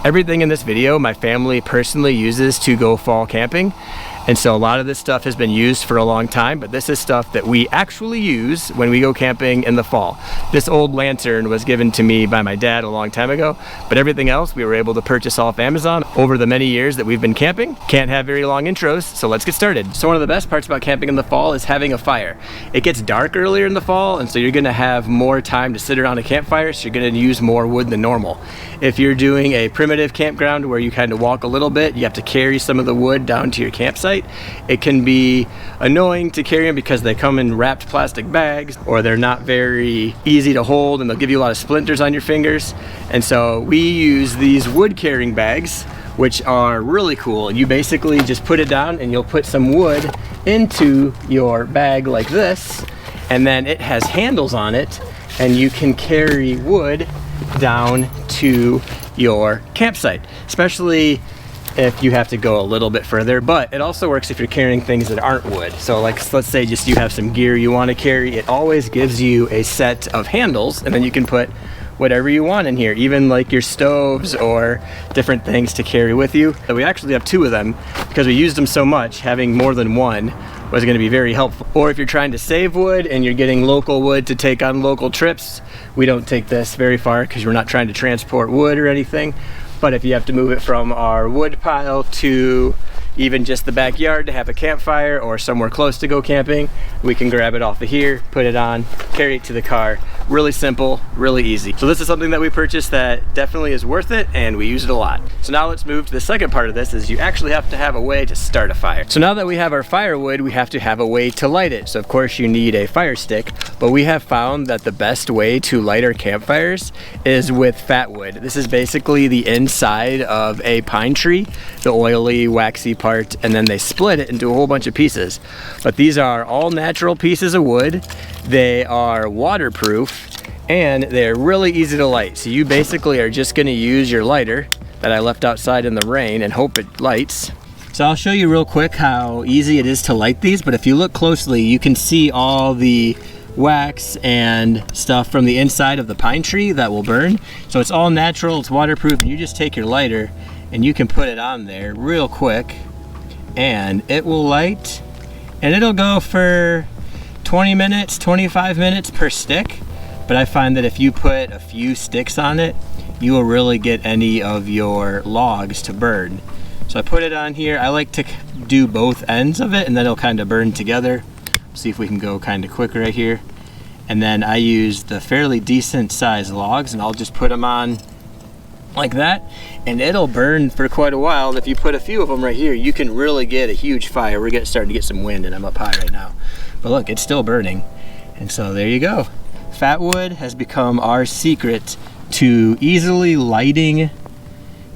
Everything in this video my family personally uses to go fall camping. And so a lot of this stuff has been used for a long time, but this is stuff that we actually use when we go camping in the fall. This old lantern was given to me by my dad a long time ago, but everything else we were able to purchase off Amazon over the many years that we've been camping. Can't have very long intros, so let's get started. So one of the best parts about camping in the fall is having a fire. It gets dark earlier in the fall, and so you're gonna have more time to sit around a campfire, so you're gonna use more wood than normal. If you're doing a primitive campground where you kind of walk a little bit, you have to carry some of the wood down to your campsite. It can be annoying to carry them because they come in wrapped plastic bags, or they're not very easy to hold, and they'll give you a lot of splinters on your fingers. And so we use these wood carrying bags, which are really cool. You basically just put it down and you'll put some wood into your bag like this, and then it has handles on it, and you can carry wood down to your campsite, especially if you have to go a little bit further. But it also works if you're carrying things that aren't wood. So like, let's say just you have some gear you want to carry, it always gives you a set of handles, and then you can put whatever you want in here, even like your stoves or different things to carry with you. So we actually have 2 of them because we used them so much. Having more than one was going to be very helpful. Or if you're trying to save wood and you're getting local wood to take on local trips, we don't take this very far because we're not trying to transport wood or anything. But if you have to move it from our wood pile to even just the backyard to have a campfire, or somewhere close to go camping, we can grab it off of here, put it on, carry it to the car. Really simple, really easy. So this is something that we purchased that definitely is worth it, and we use it a lot. So now let's move to the second part of this, is you actually have to have a way to start a fire. So now that we have our firewood, we have to have a way to light it. So of course you need a fire stick, but we have found that the best way to light our campfires is with Fatwood. This is basically the inside of a pine tree, the oily, waxy part, and then they split it into a whole bunch of pieces. But these are all natural pieces of wood. They are waterproof, and they're really easy to light. So you basically are just gonna use your lighter that I left outside in the rain and hope it lights. So I'll show you real quick how easy it is to light these, but if you look closely, you can see all the wax and stuff from the inside of the pine tree that will burn. So it's all natural, it's waterproof, and you just take your lighter and you can put it on there real quick, and it will light, and it'll go for 20 minutes, 25 minutes per stick. But I find that if you put a few sticks on it, you will really get any of your logs to burn. So I put it on here. I like to do both ends of it, and then it'll kind of burn together. See if we can go kind of quick right here. And then I use the fairly decent sized logs, and I'll just put them on like that, and it'll burn for quite a while. And if you put a few of them right here, you can really get a huge fire. We're starting to get some wind, and I'm up high right now, but look, it's still burning. And so there you go. Fatwood has become our secret to easily lighting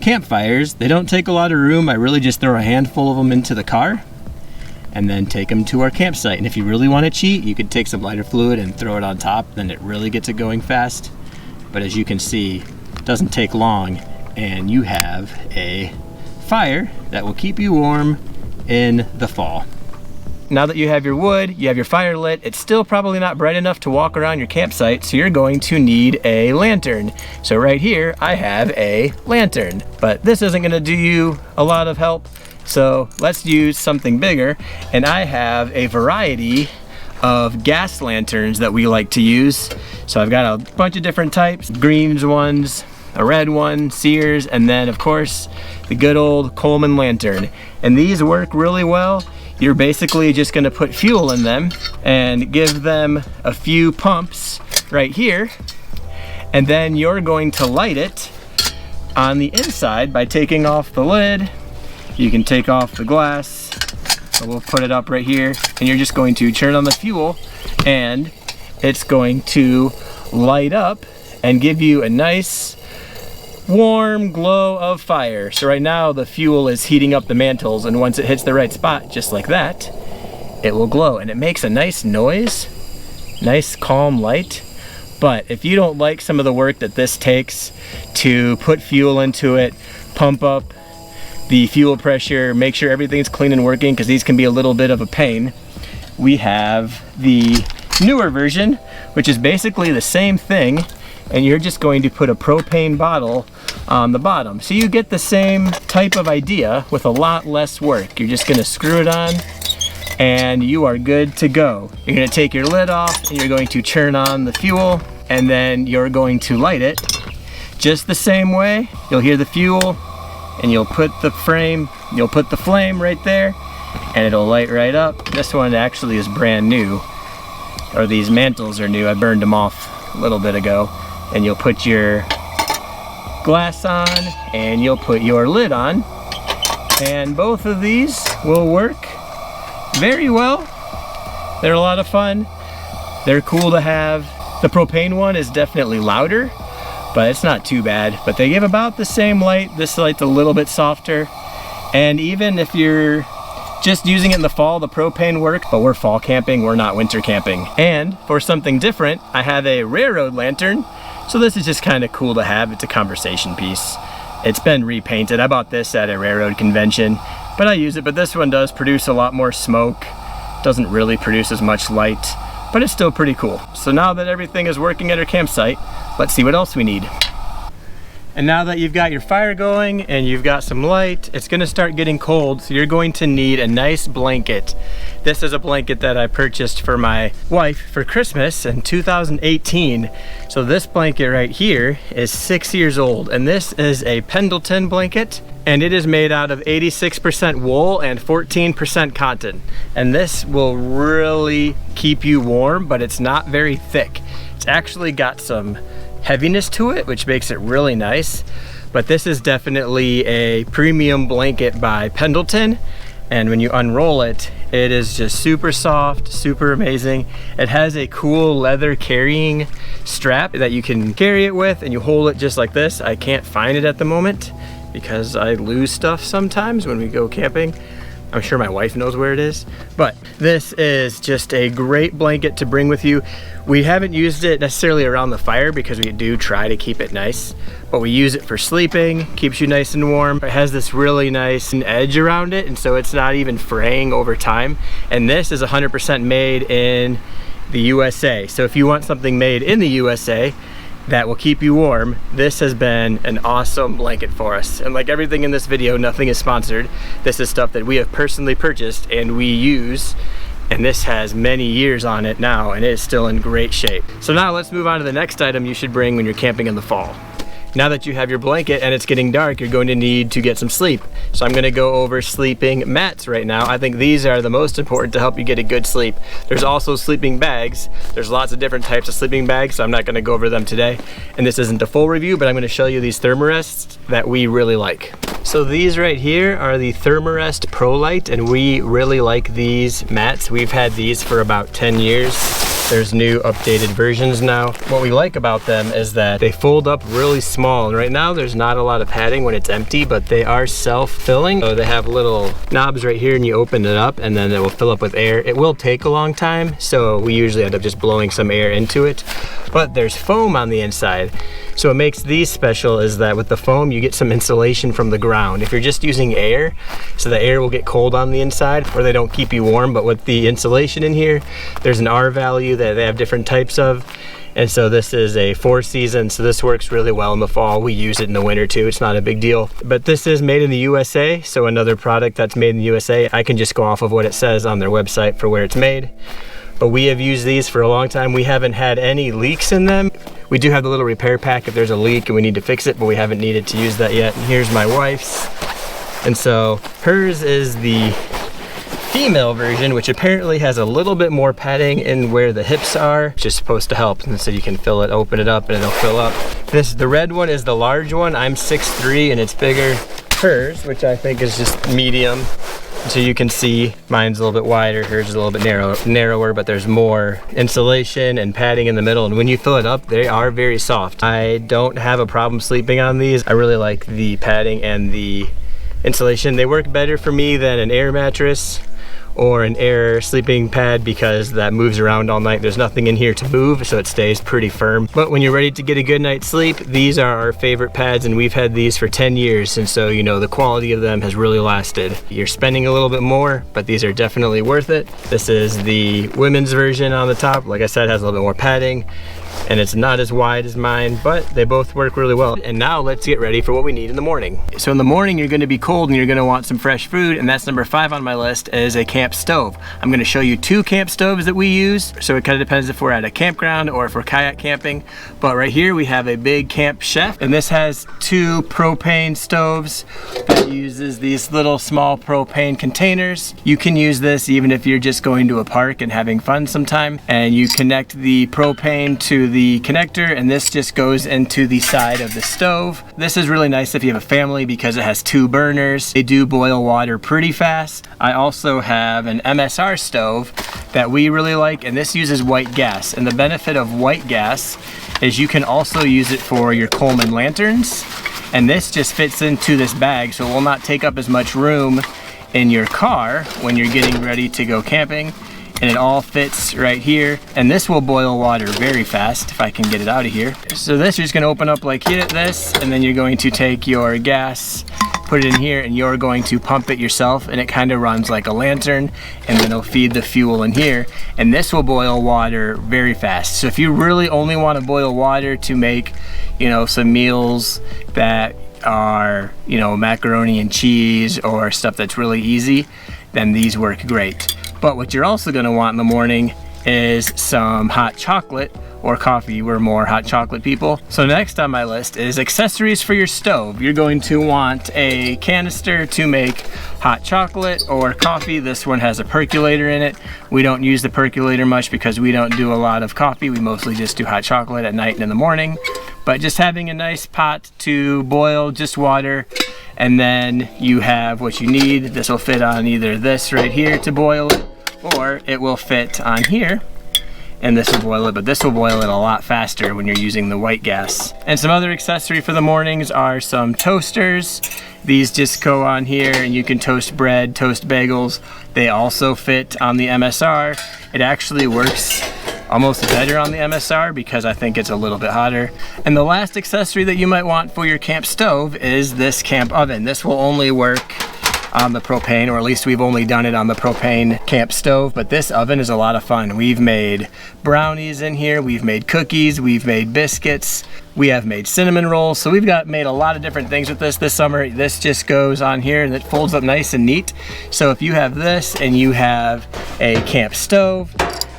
campfires. They don't take a lot of room. I really just throw a handful of them into the car and then take them to our campsite. And if you really want to cheat, you could take some lighter fluid and throw it on top, then it really gets it going fast. But as you can see, doesn't take long, and you have a fire that will keep you warm in the fall. Now that you have your wood, you have your fire lit, it's still probably not bright enough to walk around your campsite, so you're going to need a lantern. So right here, I have a lantern, but this isn't gonna do you a lot of help, so let's use something bigger. And I have a variety of gas lanterns that we like to use. So I've got a bunch of different types, greens ones, a red one, Sears, and then of course the good old Coleman lantern. And these work really well. You're basically just gonna put fuel in them and give them a few pumps right here, and then you're going to light it on the inside by taking off the lid. You can take off the glass, so we'll put it up right here, and you're just going to turn on the fuel, and it's going to light up and give you a nice warm glow of fire. So right now the fuel is heating up the mantles, and once it hits the right spot, just like that, it will glow, and it makes a nice noise, nice calm light. But if you don't like some of the work that this takes to put fuel into it, pump up the fuel pressure, make sure everything's clean and working, because these can be a little bit of a pain, we have the newer version, which is basically the same thing, and you're just going to put a propane bottle on the bottom. So you get the same type of idea with a lot less work. You're just gonna screw it on and you are good to go. You're gonna take your lid off and you're going to turn on the fuel, and then you're going to light it just the same way. You'll hear the fuel and you'll put the flame right there and it'll light right up. This one actually is brand new, or these mantles are new. I burned them off a little bit ago. And you'll put your glass on and you'll put your lid on, and both of these will work very well. They're a lot of fun. They're cool to have. The propane one is definitely louder, but it's not too bad. But they give about the same light. This light's a little bit softer. And even if you're just using it in the fall, the propane works, but we're fall camping, we're not winter camping. And for something different, I have a railroad lantern. So this is just kind of cool to have. It's a conversation piece. It's been repainted. I bought this at a railroad convention, but I use it. But this one does produce a lot more smoke. Doesn't really produce as much light, but it's still pretty cool. So now that everything is working at our campsite, let's see what else we need. And now that you've got your fire going and you've got some light, it's gonna start getting cold, so you're going to need a nice blanket. This is a blanket that I purchased for my wife for Christmas in 2018. So this blanket right here is 6 years old, and this is a Pendleton blanket, and it is made out of 86% wool and 14% cotton. And this will really keep you warm, but it's not very thick. It's actually got some heaviness to it, which makes it really nice. But this is definitely a premium blanket by Pendleton, and when you unroll it, it is just super soft, super amazing. It has a cool leather carrying strap that you can carry it with, and you hold it just like this. I can't find it at the moment because I lose stuff sometimes when we go camping. I'm sure my wife knows where it is, but this is just a great blanket to bring with you. We haven't used it necessarily around the fire because we do try to keep it nice, but we use it for sleeping, keeps you nice and warm. It has this really nice edge around it, and so it's not even fraying over time. And this is 100% made in the USA. So if you want something made in the USA that will keep you warm, this has been an awesome blanket for us. And like everything in this video, nothing is sponsored. This is stuff that we have personally purchased and we use, and this has many years on it now and it is still in great shape. So now let's move on to the next item you should bring when you're camping in the fall. Now that you have your blanket and it's getting dark, you're going to need to get some sleep. So I'm gonna go over sleeping mats right now. I think these are the most important to help you get a good sleep. There's also sleeping bags. There's lots of different types of sleeping bags, so I'm not gonna go over them today. And this isn't a full review, but I'm gonna show you these Thermarests that we really like. So these right here are the Thermarest Pro Light, and we really like these mats. We've had these for about 10 years. There's new updated versions now. What we like about them is that they fold up really small, and right now there's not a lot of padding when it's empty, but they are self-filling. So they have little knobs right here and you open it up and then it will fill up with air. It will take a long time, so we usually end up just blowing some air into it, but there's foam on the inside. So what makes these special is that with the foam you get some insulation from the ground. If you're just using air, so the air will get cold on the inside or they don't keep you warm, but with the insulation in here, there's an R value that they have different types of. And so this is a 4-season, so this works really well in the fall. We use it in the winter too, it's not a big deal. But this is made in the USA, so another product that's made in the USA, I can just go off of what it says on their website for where it's made. But we have used these for a long time. We haven't had any leaks in them. We do have the little repair pack if there's a leak and we need to fix it, but we haven't needed to use that yet. And here's my wife's. And so hers is the female version, which apparently has a little bit more padding in where the hips are, which is supposed to help. And so you can fill it, open it up, and it'll fill up. The red one is the large one. I'm 6'3" and it's bigger. Hers, which I think is just medium. So you can see mine's a little bit wider, hers is a little bit narrower, but there's more insulation and padding in the middle. And when you fill it up, they are very soft. I don't have a problem sleeping on these. I really like the padding and the insulation. They work better for me than an air mattress or an air sleeping pad because that moves around all night. There's nothing in here to move, so it stays pretty firm. But when you're ready to get a good night's sleep, these are our favorite pads, and we've had these for 10 years. And so, you know, the quality of them has really lasted. You're spending a little bit more, but these are definitely worth it. This is the women's version on the top. Like I said, has a little bit more padding. and it's not as wide as mine, but they both work really well. And now let's get ready for what we need in the morning. So in the morning, you're gonna be cold and you're gonna want some fresh food, and that's number 5 on my list is a camp stove. I'm gonna show you 2 camp stoves that we use. So it kind of depends if we're at a campground or if we're kayak camping. But right here we have a big camp chef, and this has 2 propane stoves that uses these little small propane containers. You can use this even if you're just going to a park and having fun sometime, and you connect the propane to the connector, and this just goes into the side of the stove. This is really nice if you have a family because it has 2 burners. They do boil water pretty fast. I also have an MSR stove that we really like, and this uses white gas. And the benefit of white gas is you can also use it for your Coleman lanterns, and this just fits into this bag, so it will not take up as much room in your car when you're getting ready to go camping. And it all fits right here, and this will boil water very fast if I can get it out of here. So this, you're just gonna open up like this, and then you're going to take your gas, put it in here, and you're going to pump it yourself, and it kind of runs like a lantern, and then it'll feed the fuel in here, and this will boil water very fast. So if you really only want to boil water to make, you know, some meals that are, you know, macaroni and cheese or stuff that's really easy, then these work great. But what you're also going to want in the morning is some hot chocolate or coffee. We're more hot chocolate people. So next on my list is accessories for your stove. You're going to want a canister to make hot chocolate or coffee. This one has a percolator in it. We don't use the percolator much because we don't do a lot of coffee. We mostly just do hot chocolate at night and in the morning. But just having a nice pot to boil just water, and then you have what you need. This will fit on either this right here to boil it, or it will fit on here and this will boil it, but this will boil it a lot faster when you're using the white gas. And some other accessory for the mornings are some toasters. These just go on here and you can toast bread, toast bagels. They also fit on the MSR. It actually works almost better on the MSR because I think it's a little bit hotter. And the last accessory that you might want for your camp stove is this camp oven. This will only work on the propane, or at least we've only done it on the propane camp stove, but this oven is a lot of fun. We've made brownies in here, we've made cookies, we've made biscuits, we have made cinnamon rolls, so we've made a lot of different things with this summer. This just goes on here and it folds up nice and neat. So if you have this and you have a camp stove,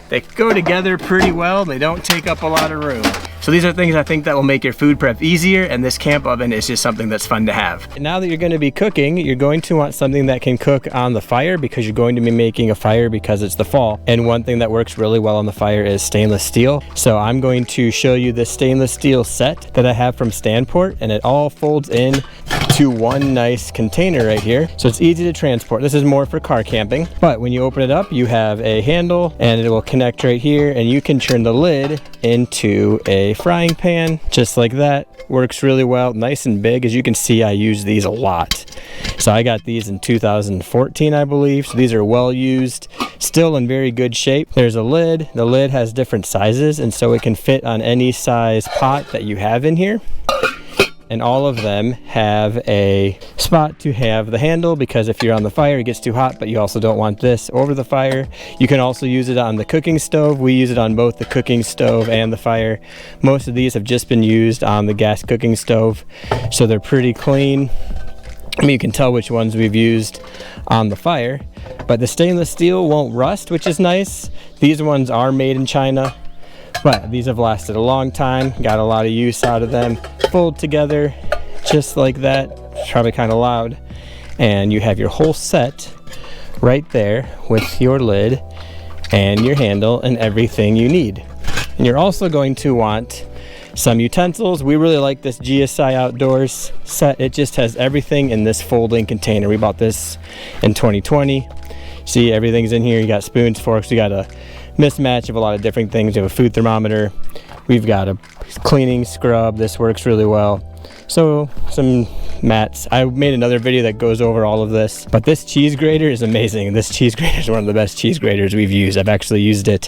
they go together pretty well. They don't take up a lot of room. So these are things I think that will make your food prep easier, and this camp oven is just something that's fun to have. And now that you're going to be cooking, you're going to want something that can cook on the fire because you're going to be making a fire because it's the fall. And one thing that works really well on the fire is stainless steel. So I'm going to show you this stainless steel set that I have from Stanport, and it all folds in to one nice container right here. So it's easy to transport. This is more for car camping, but when you open it up, you have a handle and it will connect right here, and you can turn the lid into a frying pan just like that. Works really well, nice and big. As you can see, I use these a lot. So I got these in 2014, I believe. So these are well used, still in very good shape. There's a lid. The lid has different sizes, and so it can fit on any size pot that you have in here. And all of them have a spot to have the handle, because if you're on the fire it gets too hot, but you also don't want this over the fire. You can also use it on the cooking stove. We use it on both the cooking stove and the fire. Most of these have just been used on the gas cooking stove, so they're pretty clean. I mean, you can tell which ones we've used on the fire, but the stainless steel won't rust, which is nice. These ones are made in China, but these have lasted a long time, got a lot of use out of them. Fold together just like that. It's probably kind of loud. And you have your whole set right there with your lid and your handle and everything you need. And you're also going to want some utensils. We really like this GSI Outdoors set. It just has everything in this folding container. We bought this in 2020. See, everything's in here. You got spoons, forks, you got a mismatch of a lot of different things. You have a food thermometer. We've got a cleaning scrub. This works really well. So some mats. I made another video that goes over all of this, but this cheese grater is amazing. This cheese grater is one of the best cheese graters we've used. I've actually used it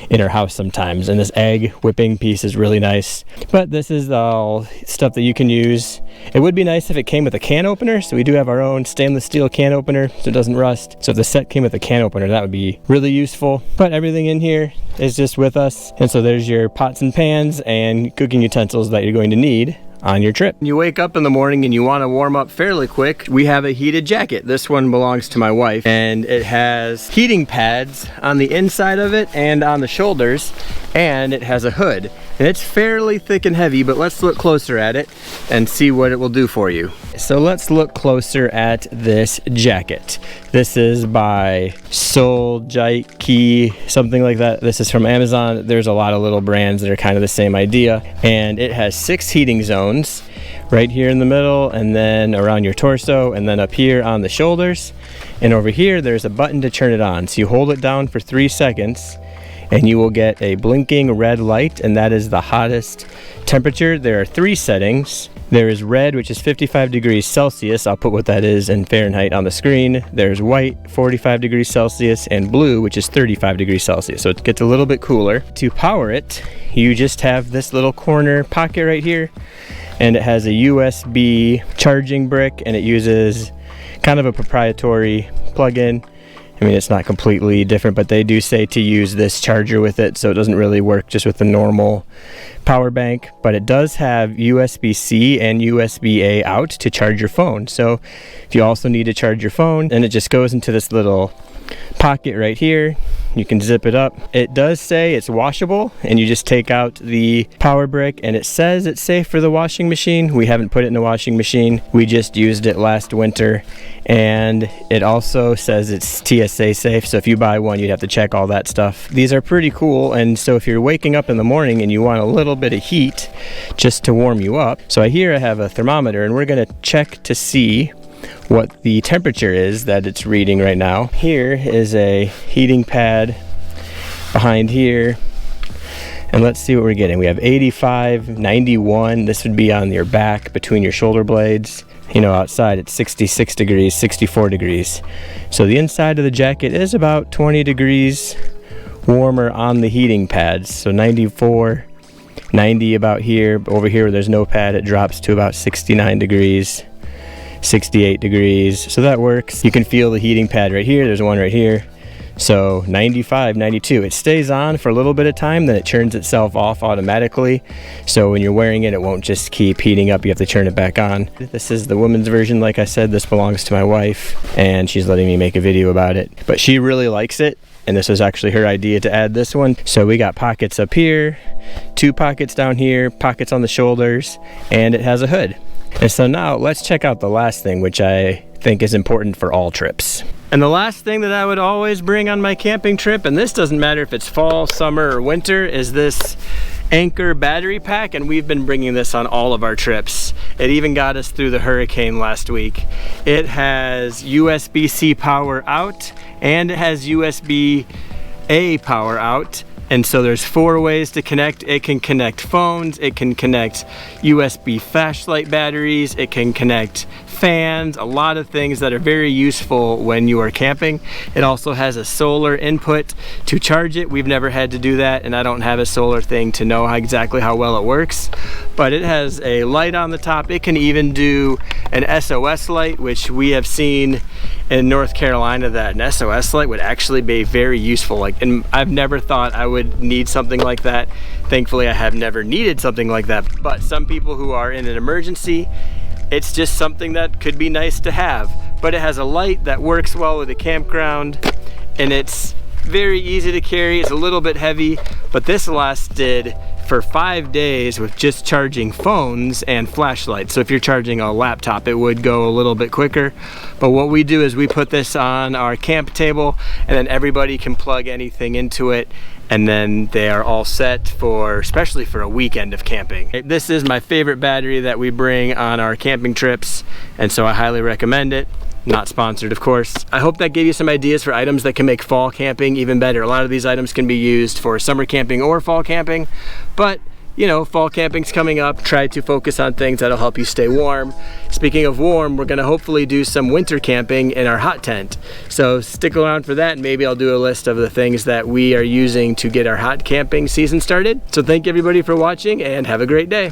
in our house sometimes, and this egg whipping piece is really nice. But this is all stuff that you can use. It would be nice if it came with a can opener, so we do have our own stainless steel can opener so it doesn't rust. So if the set came with a can opener, that would be really useful. But everything in here is just with us, and so there's your pots and pans and cooking utensils that you're going to need on your trip. You wake up in the morning and you want to warm up fairly quick. We have a heated jacket. This one belongs to my wife, and it has heating pads on the inside of it and on the shoulders, and it has a hood. And it's fairly thick and heavy, but let's look closer at it and see what it will do for you. So let's look closer at this jacket. This is by Soljiki, something like that. This is from Amazon. There's a lot of little brands that are kind of the same idea. And it has 6 heating zones right here in the middle, and then around your torso, and then up here on the shoulders. And over here, there's a button to turn it on. So you hold it down for 3 seconds, and you will get a blinking red light, and that is the hottest temperature. There are 3 settings. There is red, which is 55 degrees Celsius. I'll put what that is in Fahrenheit on the screen. There's white, 45 degrees Celsius, and blue, which is 35 degrees Celsius. So it gets a little bit cooler. To power it, you just have this little corner pocket right here, and it has a USB charging brick, and it uses kind of a proprietary plug-in. I mean, it's not completely different, but they do say to use this charger with it, so it doesn't really work just with the normal power bank. But it does have USB-C and USB-A out to charge your phone. So if you also need to charge your phone, then it just goes into this little pocket right here. You can zip it up. It does say it's washable, and you just take out the power brick, and it says it's safe for the washing machine. We haven't put it in the washing machine. We just used it last winter, and it also says it's TSA safe. So if you buy one, you'd have to check all that stuff. These are pretty cool, and so if you're waking up in the morning and you want a little bit of heat just to warm you up. So I have a thermometer, and we're gonna check to see what the temperature is that it's reading right now. Here is a heating pad behind here, and let's see what we're getting. We have 85, 91. This would be on your back between your shoulder blades. You know, outside it's 66 degrees, 64 degrees. So the inside of the jacket is about 20 degrees warmer on the heating pads. So 94, 90 about here. Over here where there's no pad, it drops to about 69 degrees. 68 degrees, so that works. You can feel the heating pad right here. There's one right here. So 95, 92. It stays on for a little bit of time, then it turns itself off automatically. So when you're wearing it, it won't just keep heating up. You have to turn it back on. This is the women's version. Like I said, this belongs to my wife, and she's letting me make a video about it. But she really likes it, and this was actually her idea to add this one. So we got pockets up here, 2 pockets down here, pockets on the shoulders, and it has a hood. And so now let's check out the last thing, which I think is important for all trips. And the last thing that I would always bring on my camping trip, and this doesn't matter if it's fall, summer, or winter, is this Anker battery pack, and we've been bringing this on all of our trips. It even got us through the hurricane last week. It has USB-C power out, and it has USB-A power out. And so there's 4 ways to connect. It can connect phones, it can connect USB flashlight batteries, it can connect fans, a lot of things that are very useful when you are camping. It also has a solar input to charge it. We've never had to do that, and I don't have a solar thing to know exactly how well it works. But it has a light on the top. It can even do an SOS light, which we have seen in North Carolina that an SOS light would actually be very useful. And I've never thought I would need something like that. Thankfully, I have never needed something like that. But some people who are in an emergency, it's just something that could be nice to have. But it has a light that works well with a campground, and it's very easy to carry. It's a little bit heavy, but this lasted for 5 days with just charging phones and flashlights. So if you're charging a laptop, it would go a little bit quicker. But what we do is we put this on our camp table, and then everybody can plug anything into it, and then they are all set for, especially for a weekend of camping. This is my favorite battery that we bring on our camping trips, and so I highly recommend it. Not sponsored, of course. I hope that gave you some ideas for items that can make fall camping even better. A lot of these items can be used for summer camping or fall camping, but you know, fall camping's coming up. Try to focus on things that'll help you stay warm. Speaking of warm, we're gonna hopefully do some winter camping in our hot tent. So stick around for that, and maybe I'll do a list of the things that we are using to get our hot camping season started. So thank you everybody for watching, and have a great day.